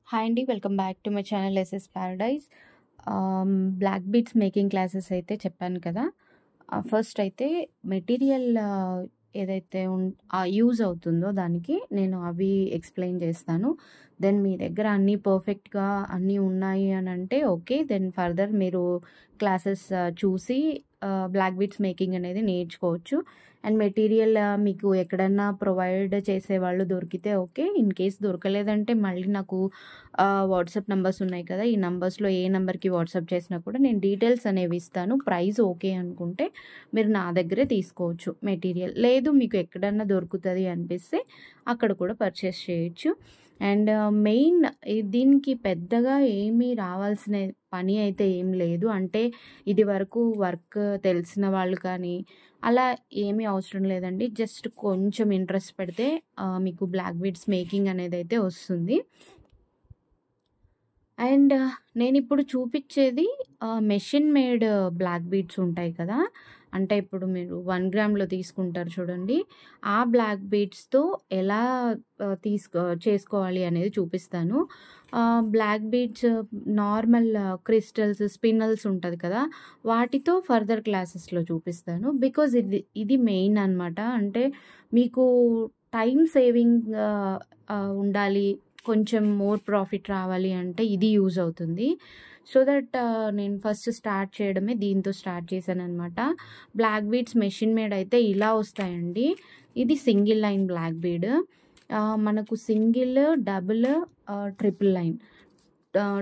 Hi అండి. Welcome back to my channel SS Paradise. Black beads making classes అయితే చెప్పాను కదా! ఫస్ట్ అయితే మెటీరియల్ ఏదైతే యూజ్ అవుతుందో దానికి నేను అవి ఎక్స్‌ప్లెయిన్ చేస్తాను. దెన్ మీ దగ్గర అన్నీ పర్ఫెక్ట్‌గా అన్నీ ఉన్నాయి అనంటే ఓకే. దెన్ ఫర్దర్ మీరు క్లాసెస్ చూసి బ్లాక్ బీడ్స్ మేకింగ్ అనేది నేర్చుకోవచ్చు. అండ్ మెటీరియల్ మీకు ఎక్కడన్నా ప్రొవైడ్ చేసేవాళ్ళు దొరికితే ఓకే. ఇన్ కేస్ దొరకలేదంటే మళ్ళీ నాకు వాట్సాప్ నంబర్స్ ఉన్నాయి కదా! ఈ నంబర్స్‌లో ఏ నంబర్‌కి వాట్సాప్ చేసినా కూడా నేను డీటెయిల్స్ అనేవి ఇస్తాను. ప్రైస్ ఓకే అనుకుంటే మీరు నా దగ్గరే తీసుకోవచ్చు మెటీరియల్. లేదు మీకు ఎక్కడన్నా దొరుకుతది అనిపిస్తే అక్కడ కూడా పర్చేస్ చేయొచ్చు. అండ్ మెయిన్ దీనికి పెద్దగా ఏమీ రావాల్సిన పని అయితే ఏం లేదు. అంటే ఇది వరకు వర్క్ తెలిసిన వాళ్ళు కానీ అలా ఏమీ అవసరం లేదండి. జస్ట్ కొంచెం ఇంట్రెస్ట్ పెడితే మీకు బ్లాక్ బీడ్స్ మేకింగ్ అనేదైతే వస్తుంది. అండ్ నేనిప్పుడు చూపిచ్చేది మెషిన్ మేడ్ బ్లాక్ బీడ్స్ ఉంటాయి కదా! అంటే ఇప్పుడు మీరు 1 గ్రామ్‌లో తీసుకుంటారు చూడండి. ఆ బ్లాక్ బీడ్స్‌తో ఎలా చేసుకోవాలి అనేది చూపిస్తాను. Black beads normal crystals, spinels ఉంటది కదా! వాటితో ఫర్దర్ క్లాసెస్‌లో చూపిస్తాను. బికాజ్ ఇది మెయిన్ అనమాట. అంటే మీకు టైమ్ సేవింగ్ ఉండాలి. కొంచెం మోర్ ప్రాఫిట్ రావాలి అంటే ఇది యూజ్ అవుతుంది. సో దట్ నేను ఫస్ట్ స్టార్ట్ చేయడమే దీంతో స్టార్ట్ చేశాననమాట. బ్లాక్ బీడ్స్ మెషిన్ మేడ్ అయితే ఇలా వస్తాయండి. ఇది సింగిల్ లైన్ బ్లాక్ బీడ్. మనకు single, double, triple line.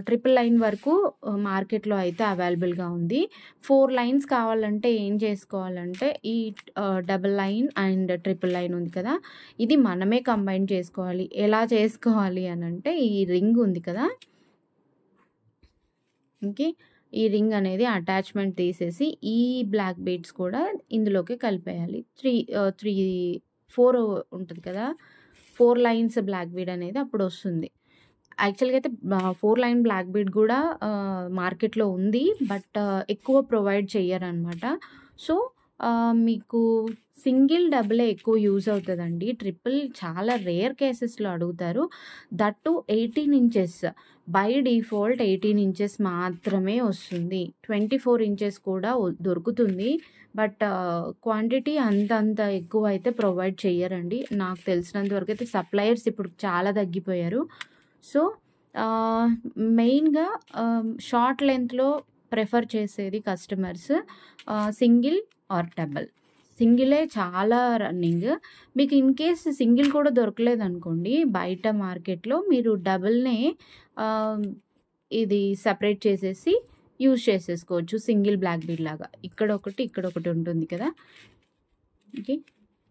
Triple line వరకు మార్కెట్‌లో అయితే అవైలబుల్‌గా ఉంది. 4 లైన్స్ కావాలంటే ఏం చేసుకోవాలంటే ఈ double line and triple line ఉంది కదా! ఇది మనమే కంబైన్ చేసుకోవాలి. ఎలా చేసుకోవాలి అనంటే ఈ రింగ్ ఉంది కదా! ఓకే. ఈ రింగ్ అనేది అటాచ్‌మెంట్ తీసేసి ఈ బ్లాక్ బీడ్స్ కూడా ఇందులోకి కలిపేయాలి. 4 ఉంటది కదా! 4 లైన్స్ బ్లాక్ బీడ్ అనేది అప్పుడొస్తుంది. యాక్చువల్‌గా అయితే 4 లైన్ బ్లాక్ బీడ్ గూడా మార్కెట్‌లో ఉంది. బట్ ఎక్కువ ప్రొవైడ్ చెయ్యరనమాట. సో, మీకు సింగిల్, డబులే ఎక్కువ యూజ్ అవుతదండి. ట్రిపుల్ చాలా రేర్ కేసెస్‌లో అడుగుతారు. That two 18 inches. By default 18 inches మాత్రమే వస్తుంది. 24 ఇంచెస్ కూడా దొరుకుతుంది. బట్ క్వాంటిటీ అంతంత ఎక్కువ అయితే ప్రొవైడ్ చెయ్యరండి. నాకు తెలిసినంత వరకైతే సప్లయర్స్ ఇప్పుడు చాలా తగ్గిపోయారు. సో, మెయిన్‌గా షార్ట్ లెంగ్త్‌లో ప్రిఫర్ చేసేది కస్టమర్స్ సింగిల్ ఆర్ డబుల్. సింగిలే చాలా రన్నింగ్. మీకు ఇన్ కేస్ సింగిల్ కూడా దొరకలేదనుకోండి బయట మార్కెట్‌లో మీరు డబుల్‌నే ఇది సెపరేట్ చేసేసి యూజ్ చేసేసుకోవచ్చు. సింగిల్ బ్లాక్ బీడ్ లాగా. ఇక్కడొకటి, ఇక్కడొకటి ఉంటుంది కదా! ఓకే.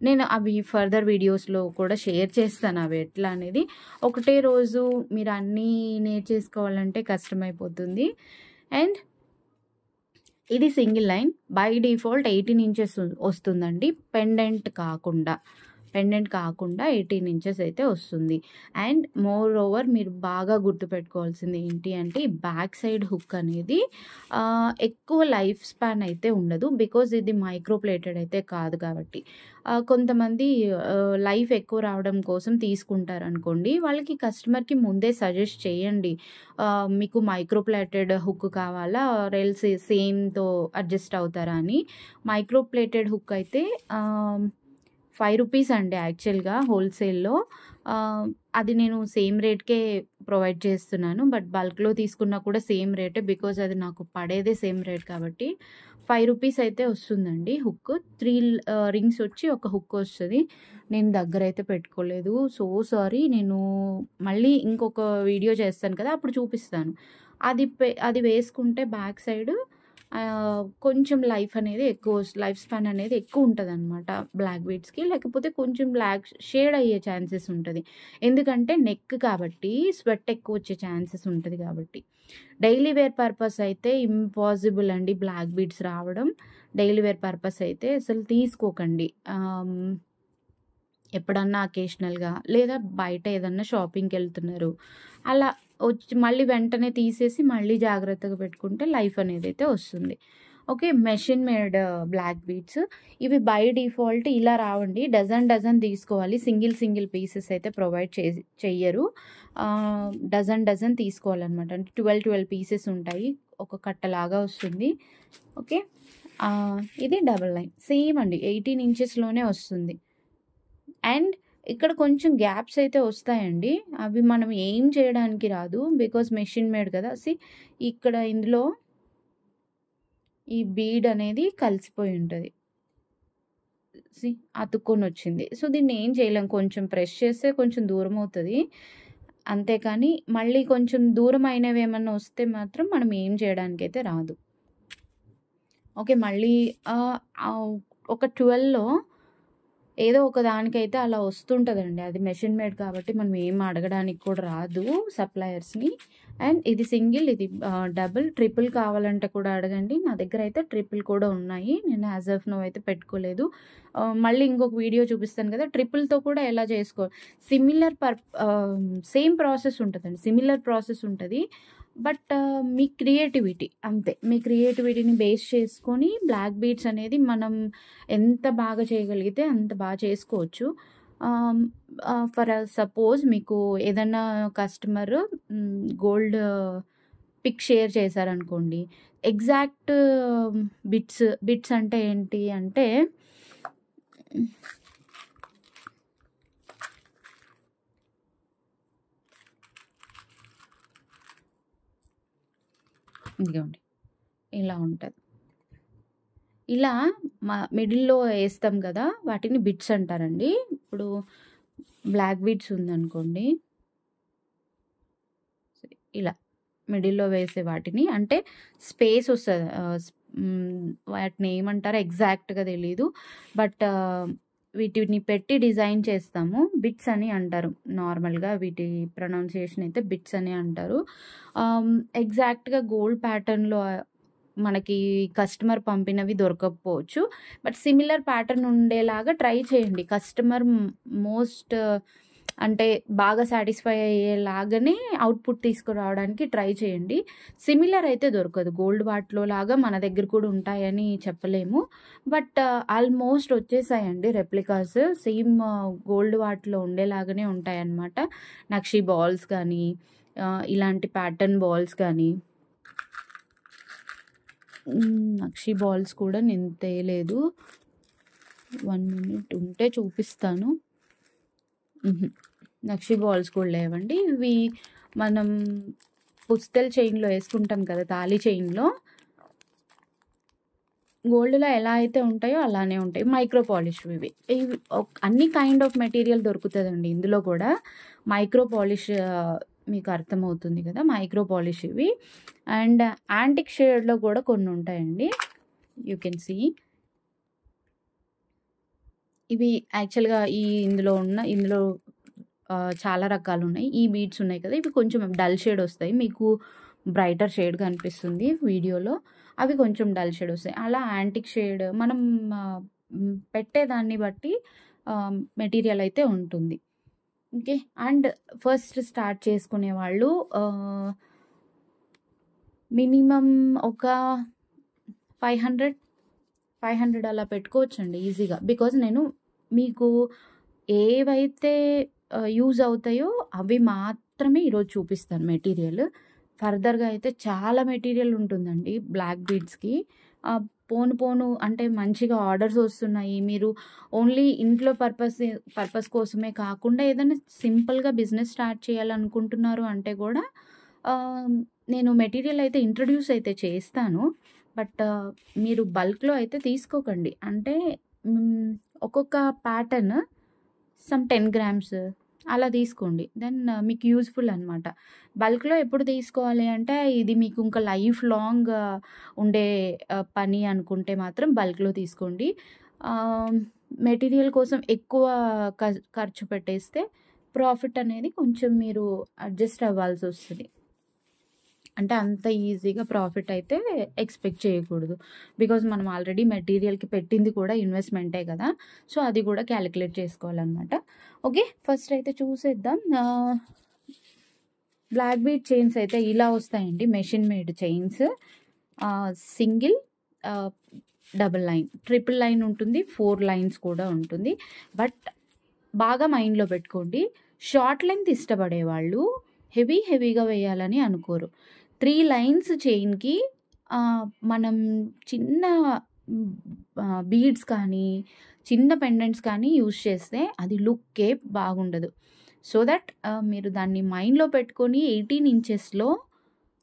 నేను అవి ఫర్దర్ వీడియోస్‌లో కూడా షేర్ చేస్తాను అవి ఎట్లా అనేది. ఒకటే రోజు మీరు అన్నీ నేర్చేసుకోవాలంటే కష్టమైపోతుంది. అండ్ ఇది single line. By default 18 inches వస్తుందండి. పెండెంట్ కాకుండా 18 ఇంచెస్ అయితే వస్తుంది. అండ్ మోర్ ఓవర్ మీరు బాగా గుర్తుపెట్టుకోవాల్సింది ఏంటి అంటే ఈ బ్యాక్ సైడ్ హుక్ అనేది ఎక్కువ లైఫ్ స్పాన్ అయితే ఉండదు. బికాజ్ ఇది మైక్రో ప్లేటెడ్ అయితే కాదు కాబట్టి. కొంతమంది లైఫ్ ఎక్కువ రావడం కోసం తీసుకుంటారనుకోండి. వాళ్ళకి కస్టమర్‌కి ముందే సజెస్ట్ చేయండి. మీకు మైక్రో ప్లేటెడ్ హుక్ కావాలా? ఆర్ ఎల్స్ సేమ్‌తో అడ్జస్ట్ అవుతారా అని. మైక్రో ప్లేటెడ్ హుక్ అయితే ₹5 అండి యాక్చువల్‌గా హోల్‌సేల్‌లో. అది నేను సేమ్ రేట్‌కే ప్రొవైడ్ చేస్తున్నాను. బట్ బల్క్‌లో తీసుకున్నా కూడా సేమ్ రేటే. బికాజ్ అది నాకు పడేదే సేమ్ రేట్ కాబట్టి ₹5 అయితే వస్తుందండి హుక్. 3 రింగ్స్ వచ్చి ఒక హుక్ వస్తది. నేను దగ్గరైతే పెట్టుకోలేదు. So sorry. నేను మళ్ళీ ఇంకొక వీడియో చేస్తాను కదా! అప్పుడు చూపిస్తాను. అది వేసుకుంటే బ్యాక్ సైడ్ కొంచెం లైఫ్ స్పాన్ అనేది ఎక్కువ ఉంటదనమాట బ్లాక్ బీడ్స్‌కి. లేకపోతే కొంచెం బ్లాక్ షేడ్ అయ్యే ఛాన్సెస్ ఉంటది. ఎందుకంటే నెక్ కాబట్టి స్వెట్ ఎక్కువ వచ్చే ఛాన్సెస్ ఉంటది కాబట్టి. డైలీ వేర్ పర్పస్ అయితే ఇంపాసిబుల్ అండి బ్లాక్ బీడ్స్ రావడం. డైలీ వేర్ పర్పస్ అయితే అసలు తీసుకోకండి. ఎప్పుడన్నా అకేషనల్‌గా లేదా బయట ఏదన్నా షాపింగ్‌కెళ్తున్నారు. అలా మళ్ళీ వెంటనే తీసేసి మళ్ళీ జాగ్రత్తగా పెట్టుకుంటే లైఫ్ అనేదైతే వస్తుంది. Okay. Machine made black beads. ఇవి బై డిఫాల్ట్ ఇలా రావండి. డజన్ తీసుకోవాలి. సింగిల్ పీసెస్ అయితే ప్రొవైడ్ చెయ్యరు. డజన్ తీసుకోవాలనమాట. అంటే 12 పీసెస్ ఉంటాయి. ఒక కట్టలాగా వస్తుంది. ఓకే. ఇది డబుల్ లైన్. సేమ్ అండి. 18 ఇంచెస్‌లోనే వస్తుంది. అండ్ ఇక్కడ కొంచెం గ్యాప్స్ అయితే వస్తాయండి. అవి మనం ఏం చేయడానికి రాదు. బికాజ్ మెషిన్ మేడ్ కదా! ఇక్కడ ఇందులో ఈ బీడ్ అనేది కలిసిపోయి ఉంటది. అతుక్కొనొచ్చింది. దీన్ని ఏం చేయలేం. కొంచెం ప్రెస్ చేస్తే కొంచెం దూరం అవుతది. అంతేకానీ మళ్ళీ కొంచెం దూరం అయినవేమన్నా వస్తే మాత్రం మనం ఏం చేయడానికైతే రాదు. ఓకే. మళ్ళీ ఒక 12లో ఏదో ఒక దానికైతే అలా వస్తుంటదండి. అది మెషిన్ మేడ్ కాబట్టి మనం ఏం అడగడానికి కూడా రాదు సప్లయర్స్‌ని. అండ్ ఇది సింగిల్, ఇది డబుల్, ట్రిపుల్ కావాలంటే కూడా అడగండి. నా దగ్గర అయితే ట్రిపుల్ కూడా ఉన్నాయి. నేను యాజ్ ఆఫ్ నౌ అయితే పెట్టుకోలేదు. మళ్ళీ ఇంకొక వీడియో చూపిస్తాను కదా! ట్రిపుల్‌తో కూడా ఎలా సేమ్ ప్రాసెస్ ఉంటదండి. సిమిలర్ ప్రాసెస్ ఉంటది. బట్ మీ క్రియేటివిటీ అంతే. మీ క్రియేటివిటీని బేస్ చేసుకొని బ్లాక్ బీడ్స్ అనేది మనం ఎంత బాగా చేయగలిగితే అంత బాగా చేసుకోవచ్చు. ఫర్ సపోజ్ మీకు ఏదన్నా కస్టమర్ గోల్డ్ పిక్ షేర్ చేశారనుకోండి. ఎగ్జాక్ట్ బిట్స్ అంటే ఏంటి అంటే ఇదిగోండి ఇలా ఉంటది. ఇలా మిడిల్‌లో ఏస్తాం కదా! వాటిని బిట్స్ అంటారండి. ఇప్పుడు బ్లాక్ బీడ్స్ ఉందనుకోండి. ఇలా మిడిల్‌లో వేసే వాటిని అంటే స్పేస్ వస్తది. వాటిని ఏమంటారో ఎగ్జాక్ట్‌గా తెలీదు. బట్ వీటిని పెట్టి డిజైన్ చేస్తాము. బిట్స్ అని అంటారు. నార్మల్‌గా వీటి ప్రొనౌన్సియేషన్ అయితే బిట్స్ అని అంటారు. ఎగ్జాక్ట్‌గా గోల్డ్ ప్యాటర్న్‌లో మనకి కస్టమర్ పంపినవి దొరకకపోవచ్చు. బట్ సిమిలర్ ప్యాటర్న్ ఉండేలాగా ట్రై చేయండి. కస్టమర్ మోస్ట్ అంటే బాగా సాటిస్ఫై అయ్యేలాగానే అవుట్‌పుట్ తీసుకురావడానికి ట్రై చేయండి. సిమిలర్ అయితే దొరకదు. గోల్డ్ వాటిలో లాగా మన దగ్గర కూడా ఉంటాయని చెప్పలేము. బట్ ఆల్మోస్ట్ వచ్చేసాయండి రెప్లికాస్. సేమ్ గోల్డ్ వాటిలో ఉండేలాగానే ఉంటాయన్నమాట. నక్షి బాల్స్ కానీ, ఇలాంటి ప్యాటర్న్ బాల్స్ కానీ. నక్షి బాల్స్ కూడా నేను తేలేదు. 1 మినిట్ ఉంటే చూపిస్తాను. నక్షి బాల్స్ కూడా లేవండి. ఇవి మనం పుస్తెల్ చైన్‌లో వేసుకుంటాం కదా! తాళి చైన్‌లో. గోల్డ్‌లో ఎలా అయితే ఉంటాయో అలానే ఉంటాయి. మైక్రో పాలిష్‌వి ఇవి. అన్ని కైండ్ ఆఫ్ మెటీరియల్ దొరుకుతదండి ఇందులో కూడా. మైక్రో పాలిష్ మీకు అర్థమవుతుంది కదా! మైక్రో పాలిష్ ఇవి. అండ్ యాంటిక్ షేడ్‌లో కూడా కొన్ని ఉంటాయండి. You can see. ఇవి యాక్చువల్‌గా ఇందులో చాలా రకాలున్నాయి. ఈ బీడ్స్ ఉన్నాయి కదా! ఇవి కొంచెం డల్ షేడ్ వస్తాయి. మీకు బ్రైటర్ షేడ్ కనిపిస్తుంది వీడియోలో. అవి కొంచెం డల్ షేడ్ వస్తాయి. అలా యాంటిక్ షేడ్ మనం పెట్టేదాన్ని బట్టి మెటీరియల్ అయితే ఉంటుంది. ఓకే. అండ్ ఫస్ట్ స్టార్ట్ చేసుకునే వాళ్ళు మినిమమ్ ఒక 500 అలా పెట్టుకోవచ్చండి ఈజీగా. బికాజ్ నేను మీకు ఏవైతే యూజ్ అవుతాయో అవి మాత్రమే ఈరోజు చూపిస్తాను మెటీరియల్. ఫర్దర్‌గా అయితే చాలా మెటీరియల్ ఉంటుందండి బ్లాక్ బీడ్స్‌కి. పోను అంటే మంచిగా ఆర్డర్స్ వస్తున్నాయి. మీరు ఓన్లీ ఇంట్లో పర్పస్ కోసమే కాకుండా ఏదైనా సింపుల్‌గా బిజినెస్ స్టార్ట్ చేయాలనుకుంటున్నారు అంటే కూడా నేను మెటీరియల్ అయితే ఇంట్రొడ్యూస్ అయితే చేస్తాను. బట్ మీరు బల్క్‌లో అయితే తీసుకోకండి. అంటే ఒక్కొక్క ప్యాటర్న్ సమ్ 10 గ్రామ్స్ అలా తీసుకోండి. దెన్ మీకు యూజ్‌ఫుల్ అనమాట. బల్క్‌లో ఎప్పుడు తీసుకోవాలి అంటే ఇది మీకు ఇంకా లైఫ్ లాంగ్ ఉండే పని అనుకుంటే మాత్రం బల్క్‌లో తీసుకోండి. మెటీరియల్ కోసం ఎక్కువ ఖర్చు పెట్టేస్తే ప్రాఫిట్ అనేది కొంచెం మీరు అడ్జస్ట్ అవ్వాల్సొస్తది. అంటే అంత ఈజీగా ప్రాఫిట్ అయితే ఎక్స్‌పెక్ట్ చేయకూడదు. బికాజ్ మనం ఆల్రెడీ మెటీరియల్‌కి పెట్టింది కూడా ఇన్వెస్ట్‌మెంటే కదా! సో, అది కూడా క్యాలిక్యులేట్ చేసుకోవాలనమాట. ఓకే. ఫస్ట్ అయితే చూసేద్దాం. బ్లాక్ బీడ్ చైన్స్ అయితే ఇలా వస్తాయండి. Machine made chains. Single double line, triple line ఉంటుంది, 4 లైన్స్ కూడా ఉంటుంది. బట్ బాగా మైండ్‌లో పెట్టుకోండి. షార్ట్ లెంగ్త్ ఇష్టపడేవాళ్ళు హెవీగా వేయాలని అనుకోరు. 3 లైన్స్ చైన్‌కి మనం చిన్న బీడ్స్ కానీ, చిన్న పెండెంట్స్ కానీ యూజ్ చేస్తే అది లుక్కే బాగుండదు. సో దట్ మీరు దాన్ని మైండ్‌లో పెట్టుకొని 18 ఇంచెస్‌లో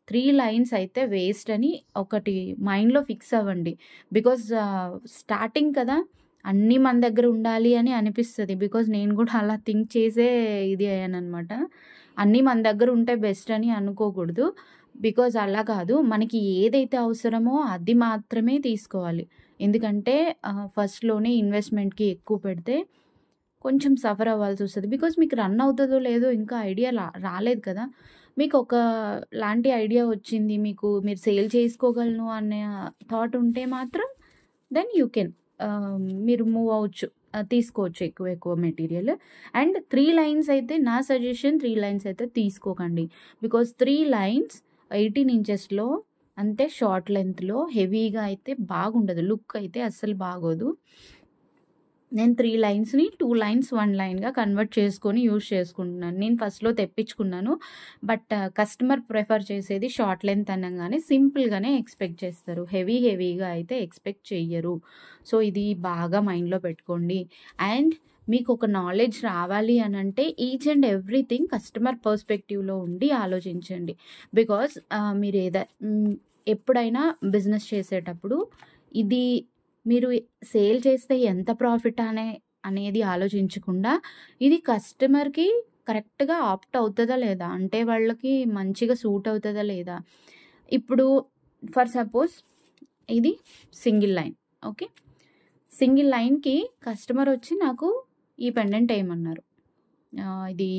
3 లైన్స్ అయితే వేస్ట్ అని ఒకటి మైండ్‌లో ఫిక్స్ అవ్వండి. బికాజ్ స్టార్టింగ్ కదా! అన్నీ మన దగ్గర ఉండాలి అని అనిపిస్తది. బికాజ్ నేను కూడా అలా థింక్ చేసే ఇది అయ్యాననమాట. అన్నీ మన దగ్గర ఉంటే బెస్ట్ అని అనుకోకూడదు. బికాజ్ అలా కాదు. మనకి ఏదైతే అవసరమో అది మాత్రమే తీసుకోవాలి. ఎందుకంటే ఫస్ట్‌లోనే ఇన్వెస్ట్‌మెంట్‌కి ఎక్కువ పెడితే కొంచెం సఫర్ అవ్వాల్సొస్తది. బికాజ్ మీకు రన్ అవుతదో లేదో ఇంకా ఐడియా రాలేదు కదా! మీకు లాంటి ఐడియా వచ్చింది. మీరు సేల్ చేసుకోగలను అనే థాట్ ఉంటే మాత్రం దెన్ యూ కెన్ మీరు మూవ్ అవ్వచ్చు. తీసుకోవచ్చు ఎక్కువ మెటీరియల్. అండ్ 3 లైన్స్ అయితే నా సజెషన్ 3 లైన్స్ అయితే తీసుకోకండి. బికాజ్ 3 లైన్స్ 18 ఇంచెస్‌లో అంటే షార్ట్ లెంగ్త్‌లో హెవీగా అయితే బాగుండదు. లుక్ అయితే అస్సలు బాగోదు. నేను 3 లైన్స్‌ని 2 లైన్స్ 1 లైన్‌గా కన్వర్ట్ చేసుకొని యూజ్ చేసుకుంటున్నాను. నేను ఫస్ట్‌లో తెప్పించుకున్నాను. బట్ కస్టమర్ ప్రిఫర్ చేసేది షార్ట్ లెంగ్త్ అనంగానే సింపుల్‌గానే ఎక్స్‌పెక్ట్ చేస్తారు. హెవీగా అయితే ఎక్స్‌పెక్ట్ చెయ్యరు. సో, ఇది బాగా మైండ్‌లో పెట్టుకోండి. అండ్ మీకు ఒక నాలెడ్జ్ రావాలి అనంటే ఈచ్ అండ్ ఎవ్రీథింగ్ కస్టమర్ పర్స్పెక్టివ్‌లో ఉండి ఆలోచించండి. బికాజ్ మీరు ఎప్పుడైనా బిజినెస్ చేసేటప్పుడు ఇది మీరు సేల్ చేస్తే ఎంత ప్రాఫిట్ అనేది ఆలోచించకుండా ఇది కస్టమర్‌కి కరెక్ట్‌గా ఆప్ట్ అవుతదా లేదా? అంటే వాళ్ళకి మంచిగా సూట్ అవుతదా లేదా? ఇప్పుడు ఫర్ సపోజ్ ఇది సింగిల్ లైన్. ఓకే. సింగిల్ లైన్‌కి కస్టమర్ వచ్చి నాకు ఈ పెండెంట్ ఏయమన్నారు. ఇది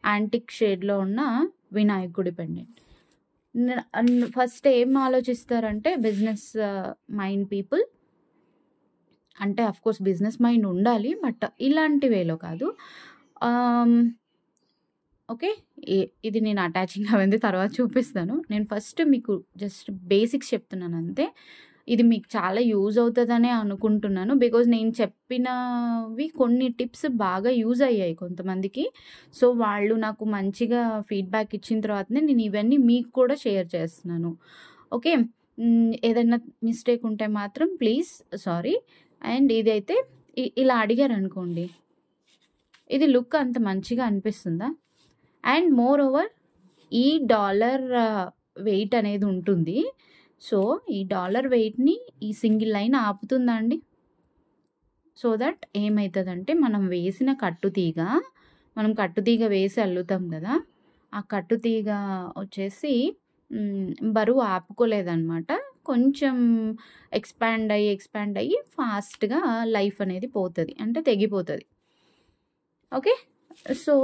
యాంటిక్ షేడ్‌లో ఉన్న వినాయకుడి పెండెంట్. ఫస్ట్ ఏం ఆలోచిస్తారంటే బిజినెస్ మైండ్ పీపుల్ అంటే ఆఫ్‌కోర్స్ బిజినెస్ మైండ్ ఉండాలి. బట్ ఇలాంటి వేలో కాదు. ఓకే. ఇది నేను అటాచింగ్ అవన్నీ తర్వాత చూపిస్తాను. నేను ఫస్ట్ మీకు జస్ట్ బేసిక్స్ చెప్తున్నాను అంతే. ఇది మీకు చాలా యూజ్ అవుతదనే అనుకుంటున్నాను. బికాజ్ నేను చెప్పినవి కొన్ని టిప్స్ బాగా యూజ్ అయ్యాయి కొంతమందికి. సో, వాళ్ళు నాకు మంచిగా ఫీడ్‌బ్యాక్ ఇచ్చిన తర్వాతనే నేను ఇవన్నీ మీకు కూడా షేర్ చేస్తున్నాను. ఓకే. ఏదైనా మిస్టేక్ ఉంటే మాత్రం ప్లీజ్ సారీ. అండ్ ఇదైతే ఇలా అడిగారనుకోండి. ఇది లుక్ అంత మంచిగా అనిపిస్తుందా? అండ్ మోర్ ఓవర్ ఈ డాలర్ వెయిట్ అనేది ఉంటుంది. సో, ఈ డాలర్ వెయిట్‌ని ఈ సింగిల్ లైన్ ఆపుతుందా అండి? సో దట్ ఏమైతదంటే మనం కట్టుతీగ వేసి అల్లుతాం కదా! ఆ కట్టుతీగ వచ్చేసి బరువు ఆపుకోలేదనమాట. కొంచెం ఎక్స్‌పాండ్ అయ్యి ఫాస్ట్‌గా లైఫ్ అనేది పోతది. అంటే తెగిపోతది. ఓకే. సో,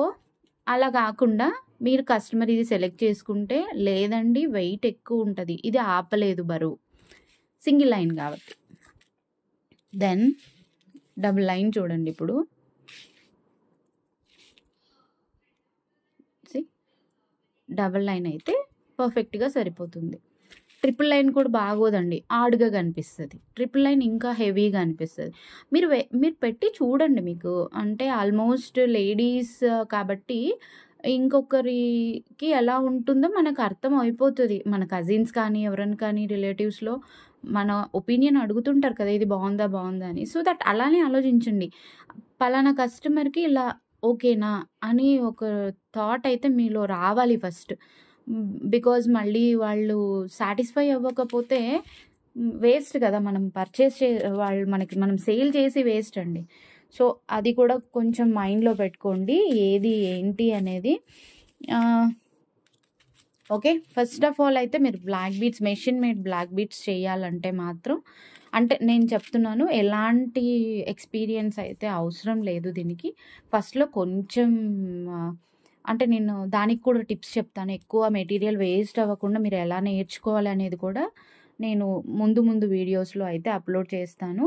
అలా కాకుండా మీరు కస్టమర్ ఇది సెలెక్ట్ చేసుకుంటే లేదండి వెయిట్ ఎక్కువ ఉంటది. ఇది ఆపలేదు బరువు. సింగిల్ లైన్ కాబట్టి. దెన్ డబుల్ లైన్ చూడండి ఇప్పుడు. డబుల్ లైన్ అయితే పర్ఫెక్ట్‌గా సరిపోతుంది. ట్రిపుల్ లైన్ కూడా బాగోదండి. ఆడ్‌గా కనిపిస్తది. ట్రిపుల్ లైన్ ఇంకా హెవీగా అనిపిస్తది. మీరు పెట్టి చూడండి మీకు. అంటే ఆల్మోస్ట్ లేడీస్ కాబట్టి ఇంకొకరికి ఎలా ఉంటుందో మనకు అర్థం అయిపోతది. మన కజిన్స్ కానీ, ఎవరైనా కానీ రిలేటివ్స్‌లో మన ఒపీనియన్ అడుగుతుంటారు కదా! ఇది బావుందా? అని. సో దట్ అలానే ఆలోచించండి. పలానా కస్టమర్‌కి ఇలా ఓకేనా? అని ఒక థాట్ అయితే మీలో రావాలి ఫస్ట్. బికాజ్ మళ్ళీ వాళ్ళు సాటిస్ఫై అవ్వకపోతే వేస్ట్ కదా! మనం మనం సేల్ చేసి వేస్ట్ అండి. సో, అది కూడా కొంచెం మైండ్‌లో పెట్టుకోండి. ఏది ఏంటి అనేది. ఓకే. ఫస్ట్ ఆఫ్ ఆల్ అయితే మీరు మెషిన్ మేడ్ బ్లాక్ బీడ్స్ చేయాలంటే మాత్రం అంటే నేను చెప్తున్నాను ఎలాంటి ఎక్స్‌పీరియన్స్ అయితే అవసరం లేదు దీనికి. ఫస్ట్‌లో కొంచెం అంటే నేను దానికి కూడా టిప్స్ చెప్తాను. ఎక్కువ మెటీరియల్ వేస్ట్ అవ్వకుండా మీరు ఎలా నేర్చుకోవాలి అనేది కూడా నేను ముందు వీడియోస్‌లో అయితే అప్‌లోడ్ చేస్తాను.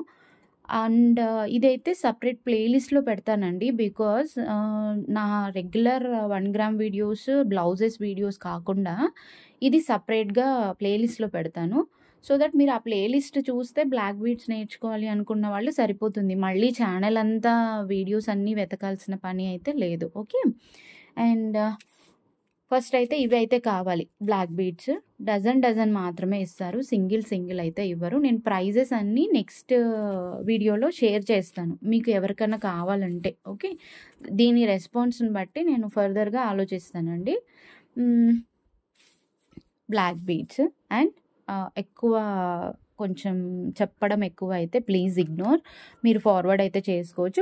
అండ్ ఇదైతే సెపరేట్ ప్లేలిస్ట్‌లో పెడతానండి. బికాజ్ నా regular 1 gram videos, blouses videos కాకుండా ఇది సెపరేట్‌గా ప్లేలిస్ట్‌లో పెడతాను. సో దట్ మీరు ఆ ప్లేలిస్ట్ చూస్తే బ్లాక్ బీడ్స్ నేర్చుకోవాలి అనుకున్న వాళ్ళు సరిపోతుంది. మళ్ళీ ఛానల్ అంతా వీడియోస్ అన్నీ వెతకాల్సిన పని అయితే లేదు. ఓకే. అండ్ ఫస్ట్ అయితే ఇవి అయితే కావాలి బ్లాక్ బీడ్స్. డజన్ మాత్రమే ఇస్తారు. సింగిల్ అయితే ఇవ్వరు. నేను ప్రైజెస్ అన్నీ నెక్స్ట్ వీడియోలో షేర్ చేస్తాను మీకు ఎవరికైనా కావాలంటే. ఓకే. దీని రెస్పాన్స్ని బట్టి నేను ఫర్దర్గా ఆలోచిస్తానండి. బ్లాక్ బీడ్స్ అండ్ ఎక్కువ కొంచెం చెప్పడం ఎక్కువ అయితే ప్లీజ్ ఇగ్నోర్. మీరు ఫార్వర్డ్ అయితే చేసుకోవచ్చు.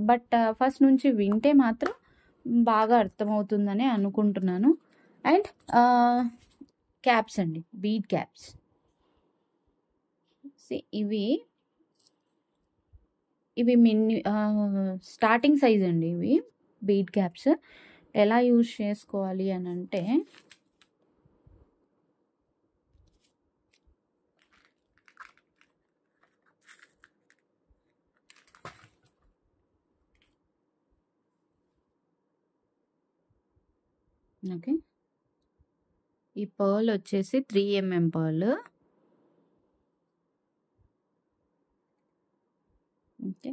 బట్ ఫస్ట్ నుంచి వింటే మాత్రం బాగా అర్థమవుతుందని అనుకుంటున్నాను. అండ్ క్యాప్స్ అండి, బీడ్ క్యాప్స్. ఇవి మిన్ని స్టార్టింగ్ సైజ్ అండి. ఇవి బీడ్ క్యాప్స్ ఎలా యూజ్ చేసుకోవాలి అని అంటే, ఓకే, ఈ పర్ల్ వచ్చేసి 3mm పర్ల్. ఓకే,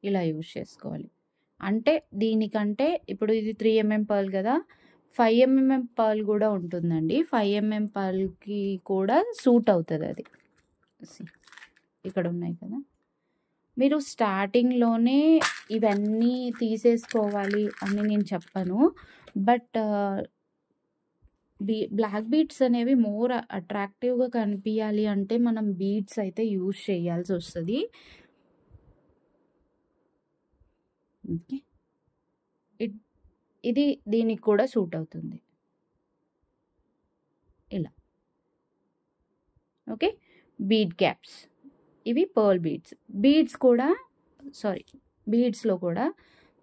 ఇలా యూజ్ చేసుకోవాలి. అంటే దీనికంటే ఇప్పుడు ఇది 3mm పర్ల్ కదా, 5mm పర్ల్ కూడా ఉంటుందండి. 5mm పర్ల్కి కూడా సూట్ అవుతుంది అది. ఇక్కడ ఉన్నాయి కదా, మీరు స్టార్టింగ్లోనే ఇవన్నీ తీసేసుకోవాలి అని నేను చెప్పను. బట్ బ్లాక్ బీడ్స్ అనేవి మోర్ అట్రాక్టివ్గా కనిపించాలి అంటే మనం బీడ్స్ అయితే యూజ్ చేయాల్సి వస్తుంది. ఓకే, ఇది దీనికి కూడా సూట్ అవుతుంది ఇలా. ఓకే, బీడ్ క్యాప్స్ ఇవి పర్ల్ బీడ్స్. బీడ్స్లో కూడా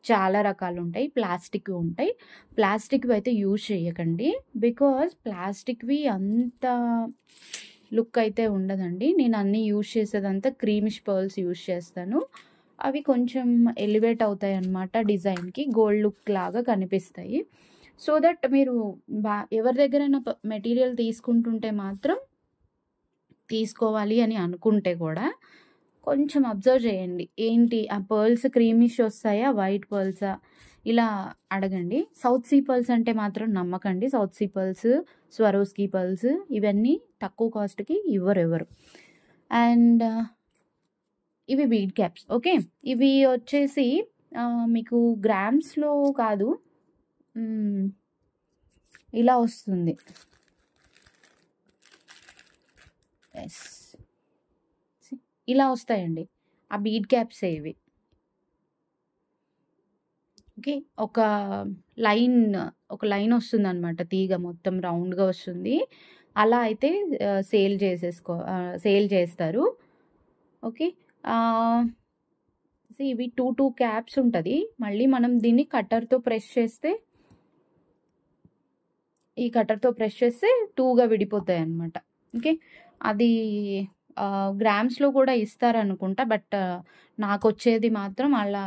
చాలా రకాలు ఉంటాయి. ప్లాస్టిక్ ఉంటాయి. ప్లాస్టిక్వి అయితే యూజ్ చేయకండి, బికాజ్ ప్లాస్టిక్వి అంత లుక్ అయితే ఉండదండి. నేను అన్నీ యూజ్ చేసేదంతా క్రీమిష్ పర్ల్స్ యూజ్ చేస్తాను. అవి కొంచెం ఎలివేట్ అవుతాయి అన్నమాట, డిజైన్కి గోల్డ్ లుక్ లాగా కనిపిస్తాయి. సో దట్ మీరు ఎవరి దగ్గరైనా మెటీరియల్ తీసుకుంటుంటే మాత్రం, తీసుకోవాలి అని అనుకుంటే కూడా కొంచెం అబ్జర్వ్ చేయండి. ఏంటి ఆ పర్ల్స్ క్రీమిష్ వస్తాయా, వైట్ పర్ల్సా, ఇలా అడగండి. సౌత్ సీ పర్ల్స్ అంటే మాత్రం నమ్మకండి. South Sea pearls, Swarovski pearls ఇవన్నీ తక్కువ కాస్ట్కి ఇవ్వరు ఎవరు. అండ్ ఇవి బీడ్ క్యాప్స్. ఓకే, ఇవి వచ్చేసి మీకు గ్రామ్స్లో కాదు, ఇలా వస్తుంది. ఎస్, ఇలా వస్తాయండి ఆ బీడ్ క్యాప్స్ ఇవి. ఓకే, ఒక లైన్ వస్తుంది అనమాట, తీగ మొత్తం రౌండ్గా వస్తుంది. అలా అయితే సేల్ చేస్తారు. ఓకే, ఇవి 2 క్యాప్స్ ఉంటుంది. మళ్ళీ మనం దీన్ని కట్టర్తో ప్రెస్ చేస్తే, ఈ కట్టర్తో ప్రెస్ చేస్తే 2గా విడిపోతాయి అన్నమాట. ఓకే, అది గ్రామ్స్లో కూడా ఇస్తారనుకుంటా. బట్ నాకు వచ్చేది మాత్రం అలా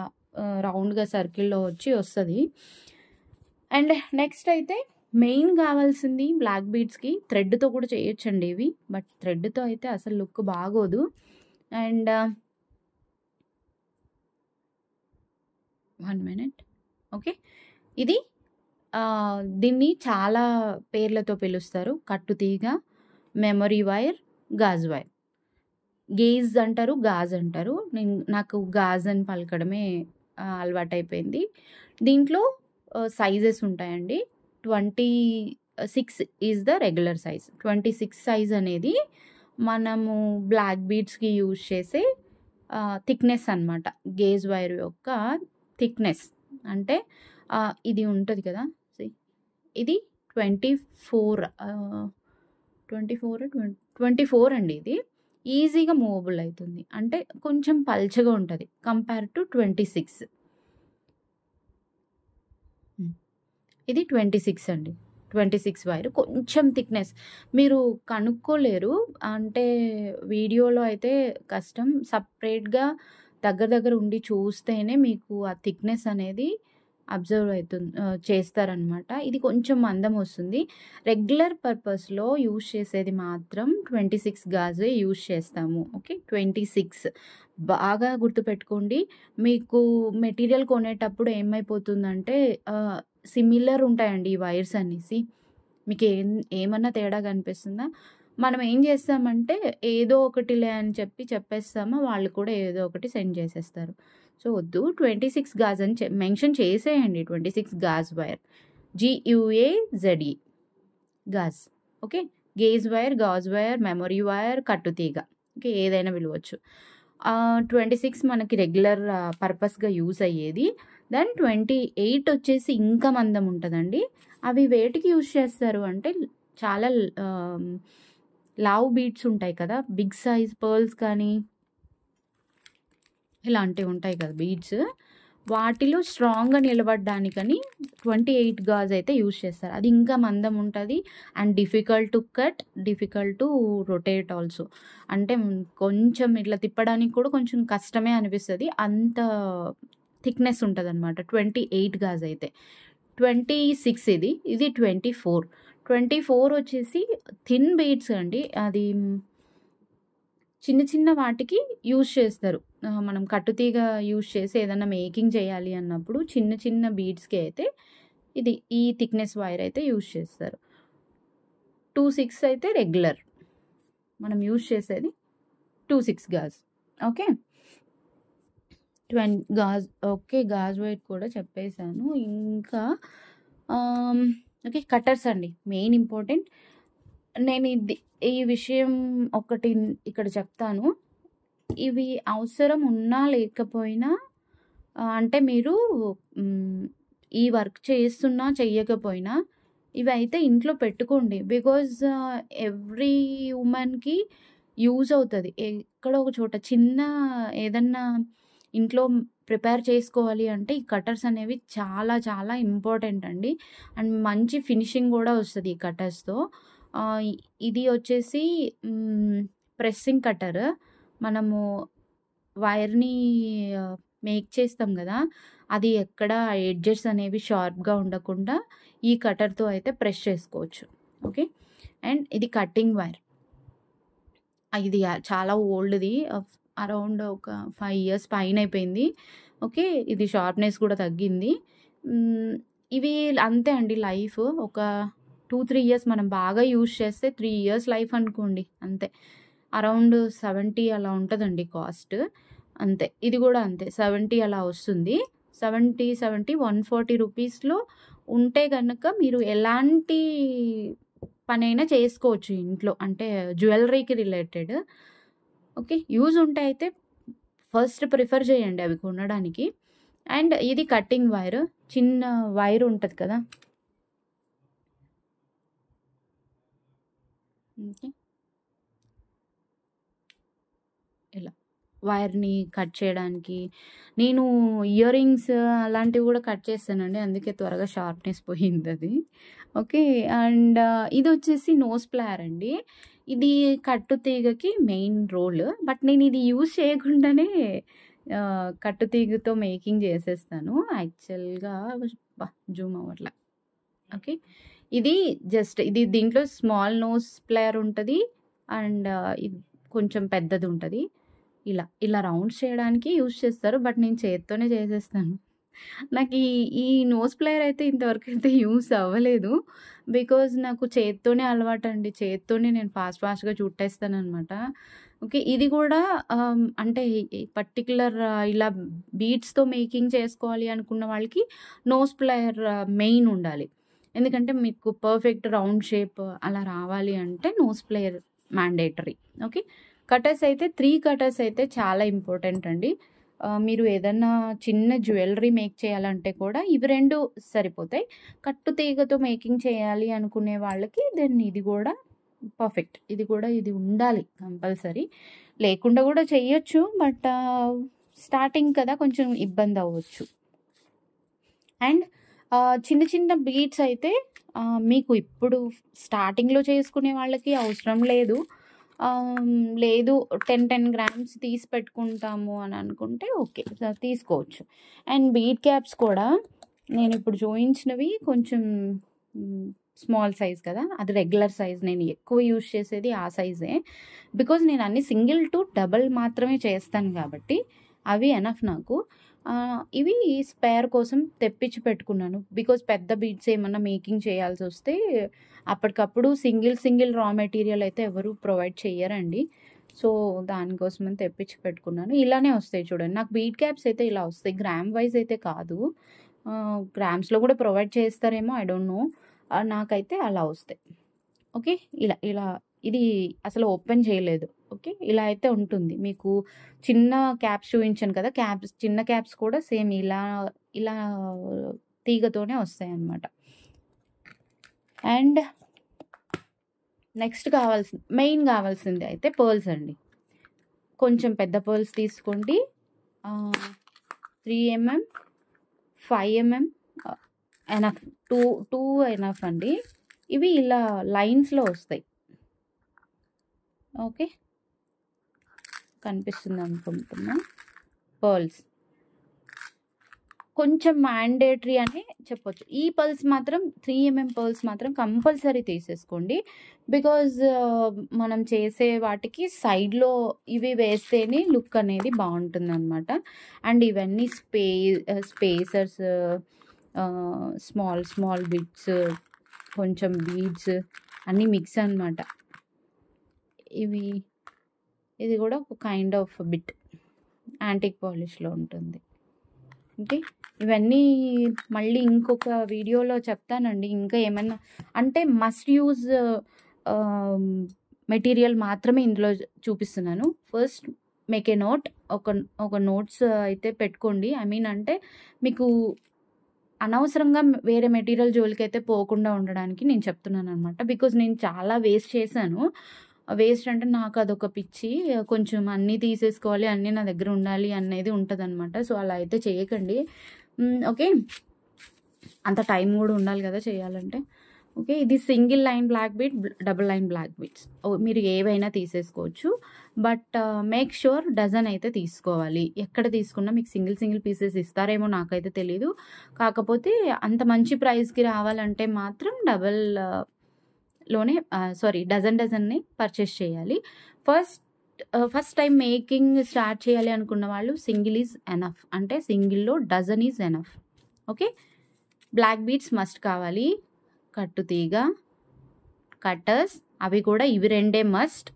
రౌండ్గా సర్కిల్లో వస్తుంది. అండ్ నెక్స్ట్ అయితే మెయిన్ కావాల్సింది బ్లాక్ బీడ్స్కి థ్రెడ్తో కూడా చేయొచ్చండి ఇవి. బట్ థ్రెడ్తో అయితే అసలు లుక్ బాగోదు. And 1 minute. ఓకే, ఇది దీన్ని చాలా పేర్లతో పిలుస్తారు. కట్టుతీగ, memory wire, gauge wire. Gauge అంటారు, గాజ్ అంటారు. నాకు గాజ్ అని పలకడమే అలవాటైపోయింది. దీంట్లో సైజెస్ ఉంటాయండి. 26 is the regular size. 26 size అనేది మనము బ్లాక్ బీడ్స్కి యూజ్ చేసే థిక్నెస్ అనమాట. గేజ్ వైర్ యొక్క థిక్నెస్ అంటే ఇది ఉంటుంది కదా, ఇది 24 అండి. ఇది ఈజీగా మూవబుల్ అవుతుంది. అంటే కొంచెం పల్చగా ఉంటుంది కంపేర్ టు 26. ఇది 26 అండి. 26 వైర్ కొంచెం థిక్నెస్ మీరు కనుక్కోలేరు. అంటే వీడియోలో అయితే కష్టం. సపరేట్గా దగ్గర ఉండి చూస్తేనే మీకు ఆ థిక్నెస్ అనేది అబ్జర్వ్ చేస్తారనమాట. ఇది కొంచెం మందం వస్తుంది. రెగ్యులర్ పర్పస్‌లో యూజ్ చేసేది మాత్రం 26 గాజే యూజ్ చేస్తాము. ఓకే. 26 బాగా గుర్తుపెట్టుకోండి. మీకు మెటీరియల్ కొనేటప్పుడు ఏమైపోతుందంటే సిమిలర్ ఉంటాయండి ఈ వైర్స్ అనేసి. మీకు ఏమన్నా తేడా కనిపిస్తుందా? మనం ఏం చేస్తామంటే ఏదో ఒకటిలే అని చెప్పేస్తాము. వాళ్ళు కూడా ఏదో ఒకటి సెండ్ చేసేస్తారు. సో, వద్దు. 26 గాజ్ అని మెన్షన్ చేసేయండి. 26 gauge wire. GUAZE gauge. Okay. Gauge wire, gauge wire, memory wire, కట్టుతీగ. ఓకే. ఏదైనా పిలవచ్చు. 26 మనకి రెగ్యులర్ పర్పస్‌గా యూజ్ అయ్యేది. దెన్ 28 వచ్చేసి ఇంకా మందం ఉంటదండి. అవి వేటికి యూజ్ చేస్తారు అంటే చాలా లావ్ బీడ్స్ ఉంటాయి కదా! బిగ్ సైజ్ పర్ల్స్ కానీ ఇలాంటివి ఉంటాయి కదా బీడ్స్. వాటిలో స్ట్రాంగ్‌గా నిలబడడానికని 28 గాజ్ అయితే యూజ్ చేస్తారు. అది ఇంకా మందం ఉంటది. And difficult to cut, difficult to rotate also. అంటే కొంచెం ఇట్లా తిప్పడానికి కూడా కొంచెం కష్టమే అనిపిస్తది. అంత థిక్‌నెస్ ఉంటదనమాట. 28 గాజ్ అయితే. 26 ఇది 24. 24 వచ్చేసి థిన్ బీడ్స్ అండి. అది చిన్న చిన్న వాటికి యూజ్ చేస్తారు. మనం కట్టుతీగ యూజ్ చేసి ఏదన్నా మేకింగ్ చేయాలి అన్నప్పుడు చిన్న చిన్న బీడ్స్‌కి అయితే ఈ థిక్‌నెస్ వైర్ అయితే యూజ్ చేస్తారు. 26 అయితే రెగ్యులర్. మనం యూజ్ చేసేది 26 gauge. Okay. Gauge. Okay. Gauge wire కూడా చెప్పేసాను. ఇంకా ఓకే. కట్టర్స్ అండి. Main important. నేను ఈ విషయం ఒకటి ఇక్కడ చెప్తాను. ఇవి అవసరం ఉన్నా లేకపోయినా అంటే మీరు ఈ వర్క్ చేస్తున్నా చెయ్యకపోయినా ఇవైతే ఇంట్లో పెట్టుకోండి. బికాజ్ ఎవ్రీ వుమన్‌కి యూజ్ అవుతది. ఎక్కడో ఒక చోట చిన్న ఏదన్నా ఇంట్లో ప్రిపేర్ చేసుకోవాలి అంటే ఈ కట్టర్స్ అనేవి చాలా చాలా ఇంపార్టెంట్ అండి. అండ్ మంచి ఫినిషింగ్ కూడా వస్తది ఈ కట్టర్స్‌తో. ఇది వచ్చేసి ప్రెస్సింగ్ కట్టర్. మనము వైర్‌ని మేక్ చేస్తాం గదా! అది ఎక్కడ ఎడ్జెస్ అనేవి షార్ప్‌గా ఉండకుండా ఈ కట్టర్‌తో అయితే ప్రెస్ చేసుకోవచ్చు. ఓకే. అండ్ ఇది కట్టింగ్ వైర్. ఇది చాలా ఓల్డ్‌ది. అరౌండ్ ఒక 5 ఇయర్స్ పైనయిపోయింది. ఓకే. ఇది షార్ప్‌నెస్ కూడా తగ్గింది. ఇవి అంతే అండి లైఫ్. ఒక 2, 3 ఇయర్స్ మనం బాగా యూజ్ చేస్తే 3 ఇయర్స్ లైఫ్ అనుకోండి అంతే. అరౌండ్ 70 అలా ఉంటదండి కాస్ట్. అంతే. ఇది కూడా అంతే 70 అలా వస్తుంది. 70, 140 రూపీస్‌లో ఉంటే గనక మీరు ఎలాంటి పనైనా చేసుకోవచ్చు ఇంట్లో. అంటే జ్యువెల్లరీకి రిలేటెడ్. ఓకే. యూజ్ ఉంటే అయితే ఫస్ట్ ప్రిఫర్ చేయండి అవి కొనడానికి. అండ్ ఇది కట్టింగ్ వైర్. చిన్న వైర్ ఉంటది కదా! ఓకే. ఇలా వైర్‌ని కట్ చేయడానికి. నేను ఇయర్ రింగ్స్ అలాంటివి కూడా కట్ చేస్తానండి. అందుకే త్వరగా షార్ప్‌నెస్ పోయిందది. ఓకే. అండ్ ఇదొచ్చేసి నోస్ ప్లయర్ అండి. ఇది కట్టుతీగకి మెయిన్ రోల్. బట్ నేను ఇది యూజ్ చేయకుండానే కట్టుతీగతో మేకింగ్ చేసేస్తాను. యాక్చువల్‌గా జూమ్ అవ్వట్ల. ఓకే. ఇది జస్ట్ దీంట్లో స్మాల్ నోస్ ప్లయర్ ఉంటది. అండ్ ఇది కొంచెం పెద్దది ఉంటది. ఇలా రౌండ్స్ చేయడానికి యూజ్ చేస్తారు. బట్ నేను చేత్తోనే చేసేస్తాను. నాకు ఈ నోస్ ప్లయర్ అయితే ఇంతవరకు అయితే యూజ్ అవ్వలేదు. బికాజ్ నాకు చేత్తోనే అలవాటండి. చేత్తోనే నేను ఫాస్ట్‌గా చుట్టేస్తాననమాట. ఓకే. ఇది కూడా అంటే పర్టిక్యులర్ ఇలా బీడ్స్‌తో మేకింగ్ చేసుకోవాలి అనుకున్న వాళ్ళకి నోస్ ప్లయర్ మెయిన్ ఉండాలి. ఎందుకంటే మీకు పర్ఫెక్ట్ రౌండ్ షేప్ అలా రావాలి అంటే nose plier mandatory. Okay. Cutters అయితే 3 కట్టర్స్ అయితే చాలా ఇంపార్టెంట్ అండి. మీరు ఏదన్నా చిన్న జ్యువెల్లరీ మేక్ చేయాలంటే కూడా ఇవి 2 సరిపోతాయి. కట్టుతీగతో మేకింగ్ చేయాలి అనుకునే వాళ్ళకి దెన్ ఇది కూడా పర్ఫెక్ట్. ఇది ఉండాలి కంపల్సరీ. లేకుండా కూడా చెయ్యొచ్చు. బట్ స్టార్టింగ్ కదా కొంచెం ఇబ్బంది అవ్వచ్చు. అండ్ చిన్న చిన్న బీడ్స్ అయితే మీకు ఇప్పుడు స్టార్టింగ్‌లో చేసుకునే వాళ్ళకి అవసరం లేదు. లేదు 10 గ్రామ్స్ తీసి పెట్టుకుంటాము అని అనుకుంటే ఓకే. తీసుకోవచ్చు. అండ్ బీడ్ క్యాప్స్ కూడా నేను ఇప్పుడు చూయించినవి కొంచెం స్మాల్ సైజ్ కదా, అది రెగ్యులర్ సైజ్. నేను ఎక్కువ యూజ్ చేసేది ఆ సైజే. బికాజ్ నేను అన్ని సింగిల్ టు డబల్ మాత్రమే చేస్తాను కాబట్టి అవి ఎనఫ్ నాకు. ఇవి స్పేర్ కోసం తెప్పించి పెట్టుకున్నాను. బికాజ్ పెద్ద బీడ్స్ ఏమన్నా మేకింగ్ చేయాల్సి వస్తే అప్పటికప్పుడు సింగిల్ రా మెటీరియల్ అయితే ఎవరు ప్రొవైడ్ చెయ్యరండి. సో దానికోసమని తెప్పించి పెట్టుకున్నాను. ఇలానే వస్తాయి చూడండి. నాకు బీడ్ క్యాప్స్ అయితే ఇలా వస్తాయి, గ్రామ్ వైజ్ అయితే కాదు. గ్రామ్స్లో కూడా ప్రొవైడ్ చేస్తారేమో, ఐ డోంట్ నో. నాకైతే అలా వస్తాయి. ఓకే, ఇలా ఇలా ఇది అసలు ఓపెన్ చేయలేదు. ఓకే, ఇలా అయితే ఉంటుంది. మీకు చిన్న క్యాప్స్ చూపించాను కదా, చిన్న క్యాప్స్ కూడా సేమ్ ఇలా ఇలా తీగతోనే వస్తాయి అన్నమాట. అండ్ నెక్స్ట్ మెయిన్ కావాల్సింది అయితే పర్ల్స్ అండి. కొంచెం పెద్ద పర్ల్స్ తీసుకోండి. 3 mm, 5 mm enough. Two enough అండి. ఇవి ఇలా లైన్స్లో వస్తాయి. ఓకే, కనిపిస్తుంది అనుకుంటున్నా. పర్ల్స్ కొంచెం మ్యాండేటరీ అని చెప్పొచ్చు. ఈ పర్ల్స్ మాత్రం 3 mm పర్ల్స్ మాత్రం కంపల్సరీ తీసేసుకోండి. బికాజ్ మనం చేసే వాటికి సైడ్లో ఇవి వేస్తేనే లుక్ అనేది బాగుంటుంది అనమాట. అండ్ ఇవన్నీ స్పేసర్స్, స్మాల్ బిట్స్, కొంచెం బీడ్స్ అన్నీ మిక్స్ అనమాట. ఇది కూడా ఒక కైండ్ ఆఫ్ బిట్ యాంటిక్ పాలిష్లో ఉంటుంది. ఓకే, ఇవన్నీ మళ్ళీ ఇంకొక వీడియోలో చెప్తానండి. ఇంకా ఏమైనా అంటే మస్ట్ యూజ్ మెటీరియల్ మాత్రమే ఇందులో చూపిస్తున్నాను. ఫస్ట్ మేక్ ఏ నోట్, ఒక నోట్స్ అయితే పెట్టుకోండి. ఐ మీన్ అంటే మీకు అనవసరంగా వేరే మెటీరియల్ జోలికి అయితే పోకుండా ఉండడానికి నేను చెప్తున్నాను అనమాట. బికాజ్ నేను చాలా వేస్ట్ చేశాను. వేస్ట్ అంటే నాకు అదొక పిచ్చి, కొంచెం అన్నీ తీసేసుకోవాలి, అన్నీ నా దగ్గర ఉండాలి అనేది ఉంటుంది అనమాట. సో అలా అయితే చేయకండి. ఓకే, అంత టైం కూడా ఉండాలి కదా చేయాలంటే. ఓకే, ఇది single line black bead, double line black beads మీరు ఏవైనా తీసేసుకోవచ్చు. బట్ మేక్ ష్యూర్ డజన్ అయితే తీసుకోవాలి. ఎక్కడ తీసుకున్నా మీకు సింగిల్ పీసెస్ ఇస్తారేమో నాకైతే తెలీదు. కాకపోతే అంత మంచి ప్రైస్కి రావాలంటే మాత్రం డజన్ని పర్చేస్ చేయాలి. ఫస్ట్ టైం మేకింగ్ స్టార్ట్ చేయాలి అనుకున్న వాళ్ళు సింగిల్ ఈజ్ ఎనఫ్, అంటే సింగిల్లో dozen is enough. Okay, black beads must కావాలి, కట్టుతీగ, కట్టర్స్, అవి కూడా ఇవి రెండే మస్ట్.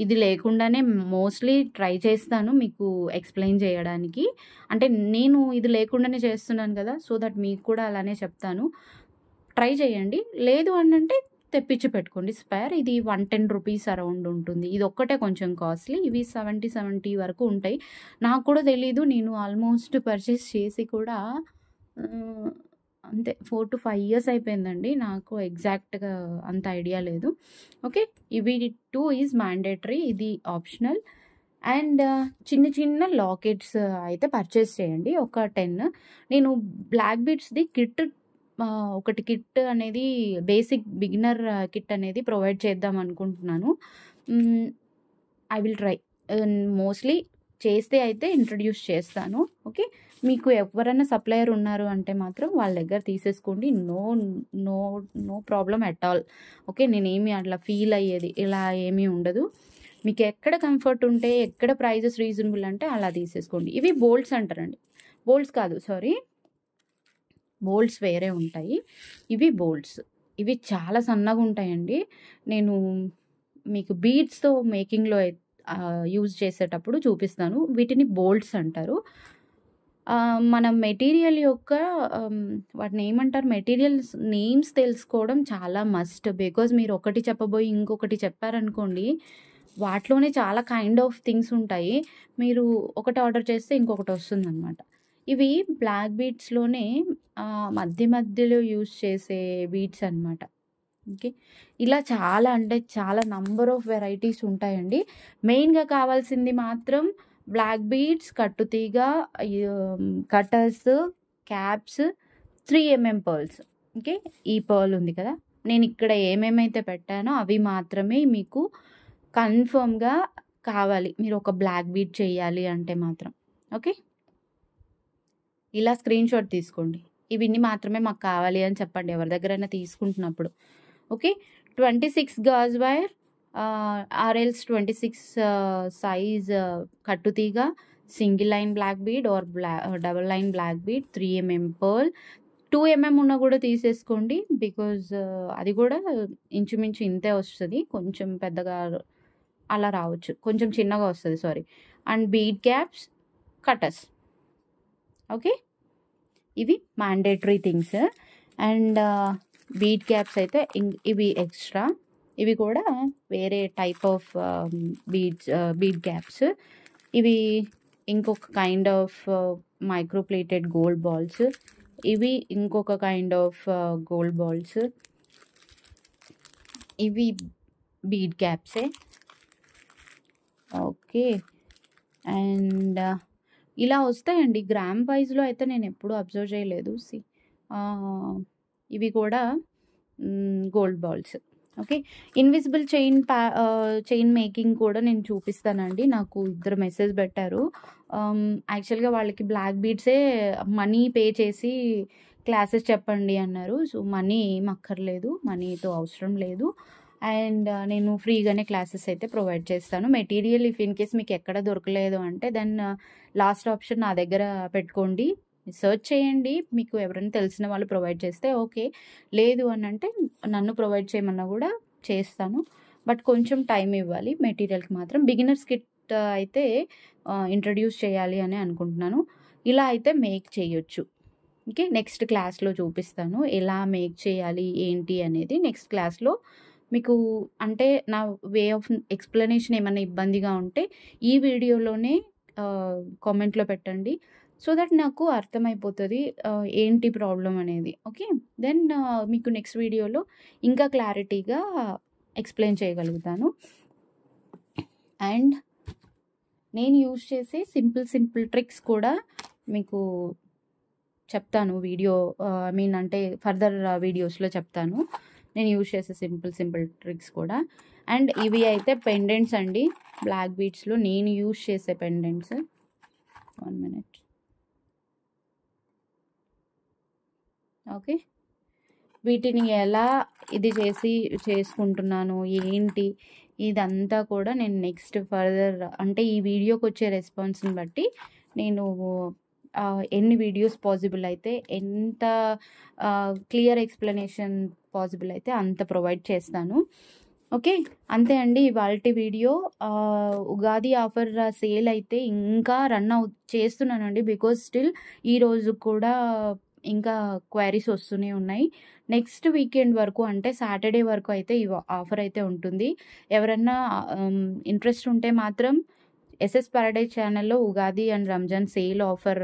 ఇది లేకుండానే మోస్ట్లీ ట్రై చేస్తాను మీకు ఎక్స్ప్లెయిన్ చేయడానికి. అంటే నేను ఇది లేకుండానే చేస్తున్నాను కదా, సో దట్ మీకు కూడా అలానే చెప్తాను. ట్రై చేయండి. లేదు అంటే తెప్పించి పెట్టుకోండి స్పేర్. ఇది 110 రూపీస్ అరౌండ్ ఉంటుంది. ఇది ఒక్కటే కొంచెం కాస్ట్లీ. ఇవి 70 వరకు ఉంటాయి. నాకు కూడా తెలీదు, నేను ఆల్మోస్ట్ పర్చేస్ చేసి కూడా అంతే 4 to 5 years అయిపోయిందండి. నాకు ఎగ్జాక్ట్గా అంత ఐడియా లేదు. ఓకే, ఇవి 2 ఈజ్ మ్యాండేటరీ, ఇది ఆప్షనల్. అండ్ చిన్న లాకెట్స్ అయితే పర్చేస్ చేయండి, ఒక 10. నేను బ్లాక్ బీడ్స్ది ఒకటి కిట్ అనేది బేసిక్ బిగినర్ కిట్ అనేది ప్రొవైడ్ చేద్దాం అనుకుంటున్నాను. I will try. మోస్ట్లీ చేస్తే అయితే ఇంట్రడ్యూస్ చేస్తాను. ఓకే, మీకు ఎవరైనా సప్లయర్ ఉన్నారు అంటే మాత్రం వాళ్ళ దగ్గర తీసేసుకోండి. No problem at all. Okay, నేనేమి అట్లా ఫీల్ అయ్యేది ఇలా ఏమీ ఉండదు. మీకు ఎక్కడ కంఫర్ట్ ఉంటే, ఎక్కడ ప్రైజెస్ రీజనబుల్ అంటే అలా తీసేసుకోండి. ఇవి బోల్ట్స్ అంటారండి, బోల్ట్స్ కాదు సారీ, బోల్ట్స్ వేరే ఉంటాయి. ఇవి బోల్ట్స్, ఇవి చాలా సన్నగా ఉంటాయండి. నేను మీకు బీడ్స్తో మేకింగ్లో యూజ్ చేసేటప్పుడు చూపిస్తాను. వీటిని బోల్ట్స్ అంటారు. మన మెటీరియల్ యొక్క వాటిని ఏమంటారు, మెటీరియల్స్ నేమ్స్ తెలుసుకోవడం చాలా మస్ట్. బికాజ్ మీరు ఒకటి చెప్పబోయి ఇంకొకటి చెప్పారనుకోండి, వాటిలోనే చాలా కైండ్ ఆఫ్ థింగ్స్ ఉంటాయి. మీరు ఒకటి ఆర్డర్ చేస్తే ఇంకొకటి వస్తుందన్నమాట. ఇవి బ్లాక్ బీడ్స్లోనే మధ్యలో యూజ్ చేసే బీడ్స్ అనమాట. ఓకే, ఇలా చాలా అంటే చాలా నంబర్ ఆఫ్ వెరైటీస్ ఉంటాయండి. మెయిన్గా కావాల్సింది మాత్రం బ్లాక్ బీడ్స్, కట్టుతీగ, cutters, caps, 3 mm pearls. Okay, ఈ పర్ల్ ఉంది కదా, నేను ఇక్కడ ఏమేమైతే పెట్టానో అవి మాత్రమే మీకు కన్ఫర్మ్గా కావాలి మీరు ఒక బ్లాక్ బీడ్ చేయాలి అంటే మాత్రం. ఓకే, ఇలా స్క్రీన్ షాట్ తీసుకోండి. ఇవన్నీ మాత్రమే మాకు కావాలి అని చెప్పండి ఎవరి దగ్గరైనా తీసుకుంటున్నప్పుడు. ఓకే. 26 గాజ్ వైర్ ఆర్ఎల్స్ 26 సైజ్ కట్టుతీగ, single line black bead or double line black bead, 3 mm pearl. 2 mm ఉన్న కూడా తీసేసుకోండి. బికాజ్ అది కూడా ఇంచుమించు ఇంతే వస్తుంది, కొంచెం పెద్దగా అలా రావచ్చు, కొంచెం చిన్నగా వస్తుంది sorry. And bead caps, cutters. Okay, ఇవి mandatory things. And bead caps అయితే ఇవి ఎక్స్ట్రా, ఇవి కూడా వేరే టైప్ ఆఫ్ బీడ్ క్యాప్స్. ఇవి ఇంకొక kind of microplated gold balls, ఇవి ఇంకొక కైండ్ ఆఫ్ గోల్డ్ బాల్స్. ఇవి బీడ్ క్యాప్సే. ఓకే. అండ్ ఇలా వస్తాయండి. గ్రామ్ వైజ్‌లో అయితే నేను ఎప్పుడూ అబ్జర్వ్ చేయలేదు. ఇవి కూడా gold balls. Okay. Invisible chain making కూడా నేను చూపిస్తానండి. నాకు ఇద్దరు మెసేజ్ పెట్టారు. యాక్చువల్‌గా వాళ్ళకి బ్లాక్ బీడ్సే మనీ పే చేసి క్లాసెస్ చెప్పండి అన్నారు. సో, మనీ ఏం అక్కర్లేదు, మనీతో అవసరం లేదు. అండ్ నేను ఫ్రీగానే క్లాసెస్ అయితే ప్రొవైడ్ చేస్తాను. మెటీరియల్ ఇఫ్ ఇన్ కేస్ మీకు ఎక్కడ దొరకలేదు అంటే దెన్ లాస్ట్ ఆప్షన్ నా దగ్గర పెట్టుకోండి, సెర్చ్ చేయండి. మీకు ఎవరైనా తెలిసిన వాళ్ళు ప్రొవైడ్ చేస్తే ఓకే, లేదు అని అంటే నన్ను ప్రొవైడ్ చేయమన్నా కూడా చేస్తాను. బట్ కొంచెం టైం ఇవ్వాలి మెటీరియల్కి మాత్రం. బిగినర్స్ కిట్ అయితే ఇంట్రడ్యూస్ చేయాలి అని అనుకుంటున్నాను. ఇలా అయితే మేక్ చేయొచ్చు. ఓకే, నెక్స్ట్ క్లాస్లో చూపిస్తాను ఎలా మేక్ చేయాలి ఏంటి అనేది. నెక్స్ట్ క్లాస్లో మీకు అంటే నా వే ఆఫ్ ఎక్స్ప్లెనేషన్ ఏమైనా ఇబ్బందిగా ఉంటే ఈ వీడియోలోనే కామెంట్లో పెట్టండి, సో దట్ నాకు అర్థమైపోతుంది ఏంటి ప్రాబ్లం అనేది. ఓకే, దెన్ మీకు నెక్స్ట్ వీడియోలో ఇంకా క్లారిటీగా ఎక్స్ప్లెయిన్ చేయగలుగుతాను. అండ్ నేను యూజ్ చేసే సింపుల్ ట్రిక్స్ కూడా మీకు చెప్తాను వీడియో, ఐ మీన్ అంటే ఫర్దర్ వీడియోస్లో చెప్తాను నేను యూజ్ చేసే సింపుల్ ట్రిక్స్ కూడా. అండ్ ఇవి అయితే పెండెంట్స్ అండి, బ్లాక్ బీడ్స్లో నేను యూజ్ చేసే పెండెంట్స్. 1 minute. ఓకే, వీటిని ఎలా ఇది చేసుకుంటున్నాను ఏంటి ఇదంతా కూడా నేను నెక్స్ట్ ఫర్దర్ అంటే ఈ వీడియోకి వచ్చే రెస్పాన్స్ని బట్టి నేను ఎన్ని వీడియోస్ పాసిబుల్ అయితే, ఎంత క్లియర్ ఎక్స్ప్లెనేషన్ పాసిబుల్ అయితే అంత ప్రొవైడ్ చేస్తాను. ఓకే, అంతే అండి ఇవాల్టి వీడియో. ఉగాది ఆఫర్ సేల్ అయితే ఇంకా చేస్తున్నానండి. బికాజ్ స్టిల్ ఈరోజు కూడా ఇంకా క్వైరీస్ వస్తూనే ఉన్నాయి. నెక్స్ట్ వీకెండ్ వరకు అంటే సాటర్డే వరకు అయితే ఈ ఆఫర్ అయితే ఉంటుంది. ఎవరన్నా ఇంట్రెస్ట్ ఉంటే మాత్రం ఎస్ఎస్ పారడైజ్ ఛానల్లో Ugadi and Ramzan sale offer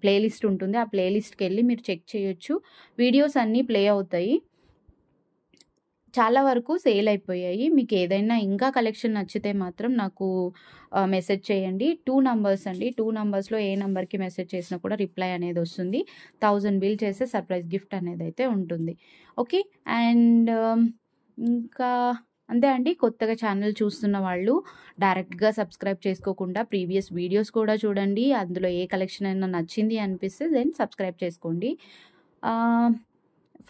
playlist ఉంటుంది. ఆ ప్లేలిస్ట్కి వెళ్ళి మీరు చెక్ చేయొచ్చు. వీడియోస్ అన్నీ ప్లే అవుతాయి. చాలా వరకు సేల్ అయిపోయాయి. మీకు ఏదైనా ఇంకా కలెక్షన్ నచ్చితే మాత్రం నాకు మెసేజ్ చేయండి. 2 నంబర్స్ అండి. 2 నంబర్స్లో ఏ నెంబర్కి మెసేజ్ చేసినా కూడా రిప్లై అనేది వస్తుంది. 1000 బిల్ చేస్తే సర్ప్రైజ్ గిఫ్ట్ అనేది అయితే ఉంటుంది. ఓకే, అండ్ ఇంకా అంతే అండి. కొత్తగా ఛానల్ చూస్తున్న వాళ్ళు డైరెక్ట్గా సబ్స్క్రైబ్ చేసుకోకుండా ప్రీవియస్ వీడియోస్ కూడా చూడండి. అందులో ఏ కలెక్షన్ అయినా నచ్చింది అనిపిస్తే దెన్ సబ్స్క్రైబ్ చేసుకోండి.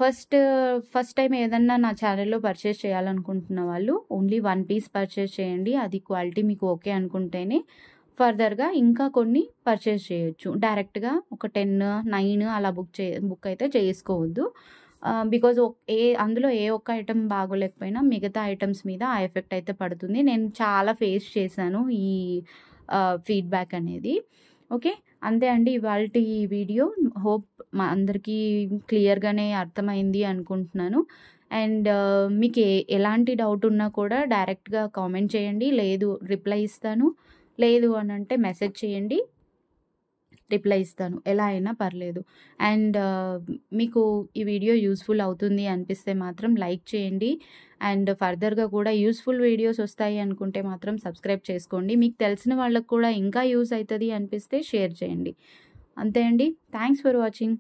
ఫస్ట్ టైం ఏదన్నా నా ఛానల్లో పర్చేస్ చేయాలనుకుంటున్న వాళ్ళు ఓన్లీ 1 పీస్ పర్చేస్ చేయండి. అది క్వాలిటీ మీకు ఓకే అనుకుంటేనే ఫర్దర్గా ఇంకా కొన్ని పర్చేస్ చేయొచ్చు. డైరెక్ట్గా ఒక 10, 9 అలా బుక్ అయితే చేసుకోవద్దు. బికాజ్ అందులో ఏ ఒక్క ఐటమ్ బాగోలేకపోయినా మిగతా ఐటమ్స్ మీద ఆ ఎఫెక్ట్ అయితే పడుతుంది. నేను చాలా ఫేస్ చేశాను ఈ ఫీడ్బ్యాక్ అనేది. ఓకే, అంతే అండి ఇవాల్టి వీడియో. హోప్ మా అందరికీ క్లియర్గానే అర్థమైంది అనుకుంటున్నాను. అండ్ మీకు ఎలాంటి డౌట్ ఉన్నా కూడా డైరెక్ట్గా కామెంట్ చేయండి, లేదు రిప్లై ఇస్తాను, లేదు అని అంటే మెసేజ్ చేయండి, రిప్లై ఇస్తాను, ఎలా అయినా పర్లేదు. అండ్ మీకు ఈ వీడియో యూస్ఫుల్ అవుతుంది అనిపిస్తే మాత్రం లైక్ చేయండి. అండ్ ఫర్దర్గా కూడా యూస్ఫుల్ వీడియోస్ వస్తాయి అనుకుంటే మాత్రం సబ్స్క్రైబ్ చేసుకోండి. మీకు తెలిసిన వాళ్ళకు కూడా ఇంకా యూస్ అవుతుంది అనిపిస్తే షేర్ చేయండి. అంతే అండి. Thanks for watching.